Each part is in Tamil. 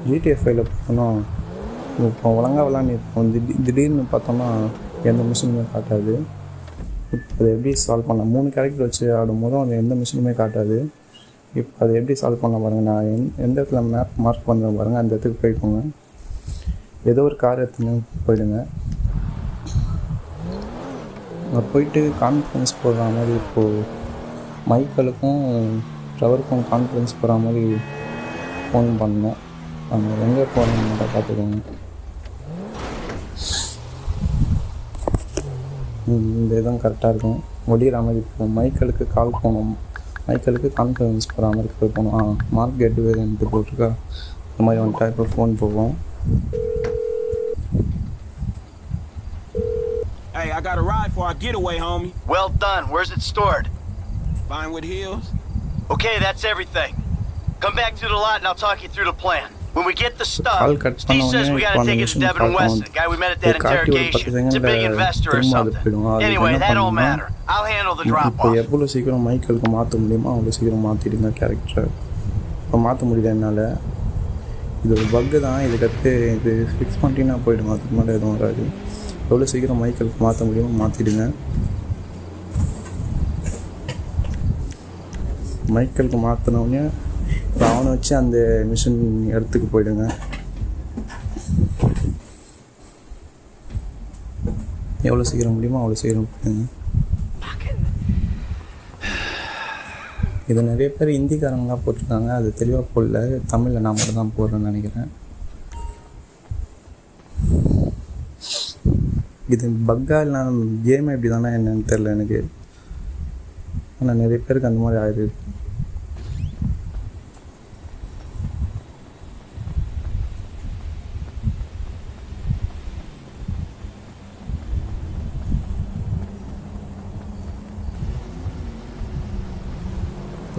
ஜிடிஎஃப்ஐயில் பார்த்தோன்னா இப்போ ஒழுங்காக விளாண்டுருப்போம். திடீர்னு பார்த்தோன்னா எந்த மிஷினுமே காட்டாது. இப்போ அதை எப்படி சால்வ் பண்ண 3 கேரக்டர் வச்சு ஆடும்போது அது எந்த மிஷினுமே காட்டாது. இப்போ அதை எப்படி சால்வ் பண்ண பாருங்கள். நான் எந்த இடத்துல மேப் மார்க் பண்ணுறேன் பாருங்கள், அந்த இடத்துக்கு போய்க்கோங்க. ஏதோ ஒரு கார் எடுத்துன்னு போயிடுங்க. அங்கே போயிட்டு கான்ஃபரன்ஸ் போடுற மாதிரி இப்போது மைக்கேலுக்கும் ட்ரவருக்கும் கான்ஃபரன்ஸ் போடுற மாதிரி ஃபோன் பண்ணேன். அங்கே எங்கே போகணுன்னு மட்டும் பார்த்துக்கோங்க. இந்த இதுதான் கரெக்டாக இருக்கும். ஒடிகிற மாதிரி போகும். மைக்கேலுக்கு கால் போகணும். மைக்கேலுக்கு கான்ஃபரன்ஸ் போகிற மாதிரி போகணும். மார்க் கேட்டு வேறுன்ட்டு போட்டிருக்கா. இந்த மாதிரி வந்துட்டா இப்போ ஃபோன் போகும். Hey, I got a ride for our getaway, homie. Well done. Where's it stored? Vinewood Hills. Okay, that's everything. Come back to the lot and I'll talk you through the plan. When we get the stuff, Steve says we gotta take it to Devin and Weston, the guy we met at that interrogation. It's a big investor or something. Anyway, that don't matter. I'll handle the drop-off. இப்போ எவ்வளோ சீக்கிரம் மைக்கேலுக்கு மாற்ற முடியுமோ அவ்வளோ சீக்கிரம் மாற்றிடுங்க கேரக்டரை. இப்போ மாற்ற முடியல என்னால். இது ஒரு பக்கு தான். இதுக்கடுத்து இது ஃபிக்ஸ் பண்ணிட்டீங்கன்னா போய்டுங்க. அதுக்கு மேலே எதுவும் வராது. எவ்வளோ சீக்கிரம் மைக்கேலுக்கு மாற்ற முடியுமோ மாற்றிடுங்க. மைக்கேலுக்கு மாற்றினோடனே இப்போ அவனை வச்சு அந்த மிஷின் இடத்துக்கு போயிடுங்க. எவ்வளோ சீக்கிரம் முடியுமோ அவ்வளோ சீக்கிரம் போயிடுங்க. இது நிறைய பேர் ஹிந்திக்காரங்களாம் போட்டிருக்காங்க. அது தெளிவாக போடல. தமிழில் நான் மட்டும் தான் போடுறேன்னு நினைக்கிறேன். இது பக்கா இல்லை கேம் எப்படி தானே என்னன்னு தெரில எனக்கு. ஆனால் நிறைய பேருக்கு அந்த மாதிரி ஆயிடுது.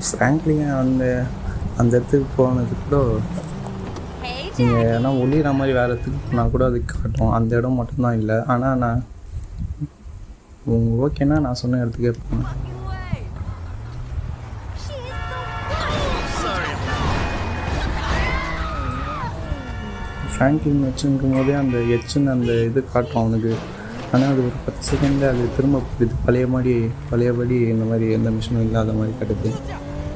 ஃப்ராங்க்லிங்க அந்த இடத்துக்கு போனது கூட நீங்கள் ஏன்னா ஒளிகிற மாதிரி வேறு இடத்துக்கு போனால் கூட அதுக்கு காட்டும். அந்த இடம் மட்டும்தான் இல்லை. ஆனால் நான் உங்களுக்கு ஓகேன்னா நான் சொன்ன இடத்துக்கே போனேன். ஃப்ராங்க்லின் வச்சுருக்கும் போதே அந்த எச்சுன்னு அந்த இது காட்டும் அவனுக்கு. ஆனால் அது ஒரு 10 செகண்டில் அது திரும்ப போயிடுது. பழையபடி இந்த மாதிரி எந்த மிஷினும் இல்லாத மாதிரி கட்டுது.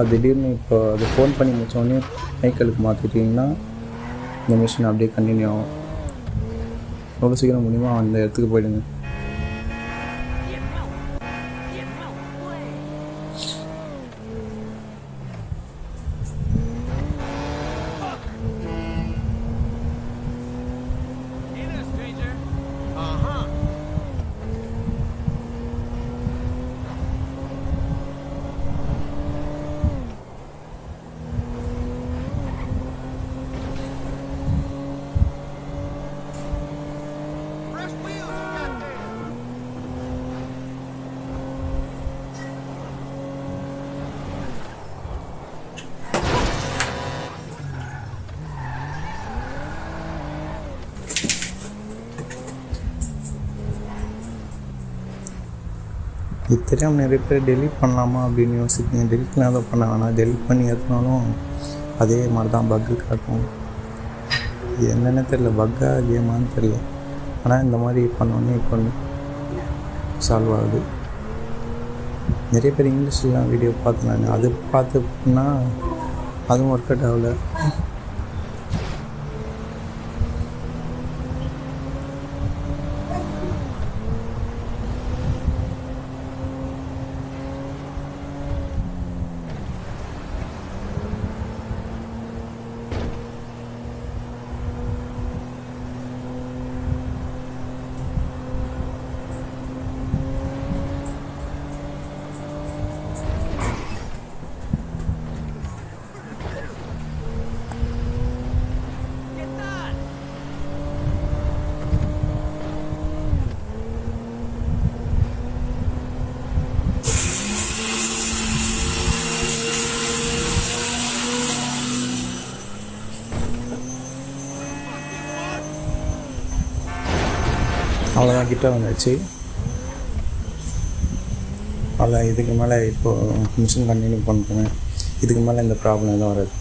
அது திடீர்னு இப்போ அது ஃபோன் பண்ணி முடித்தோடனே மைக்கேலுக்கு மாற்றிட்டிங்கன்னா இந்த மிஷின் அப்படியே கண்டினியூ ஆகும். எவ்வளோ சீக்கிரம் முடியுமோ அந்த இடத்துக்கு போயிடுங்க. இது தெரியாமல் நிறைய பேர் டெலிட் பண்ணலாமா அப்படின்னு யோசிப்பீங்க. டெலிட்லாம் எதுவும் பண்ண வேணாம். டெலிட் பண்ணி ஏற்றினாலும் அதே மாதிரி தான் பக்கு காட்டும். இது என்னென்ன தெரியல, பக்கா கேமான்னு தெரியல. ஆனால் இந்த மாதிரி பண்ணோன்னே இப்போ சால்வ் ஆகுது. நிறைய பேர் இங்கிலீஷ்லாம் வீடியோ பார்த்து நான் அது பார்த்துன்னா அதுவும் ஒர்க் அவுட் ஆகலை. அவ்வளோதான், கிட்ட வந்துச்சு. அவ்வளோ இதுக்கு மேலே இப்போது மிஷின் கண்டினியூ பண்ணுறேன். இதுக்கு மேலே இந்த ப்ராப்ளம் எதுவும் வராது.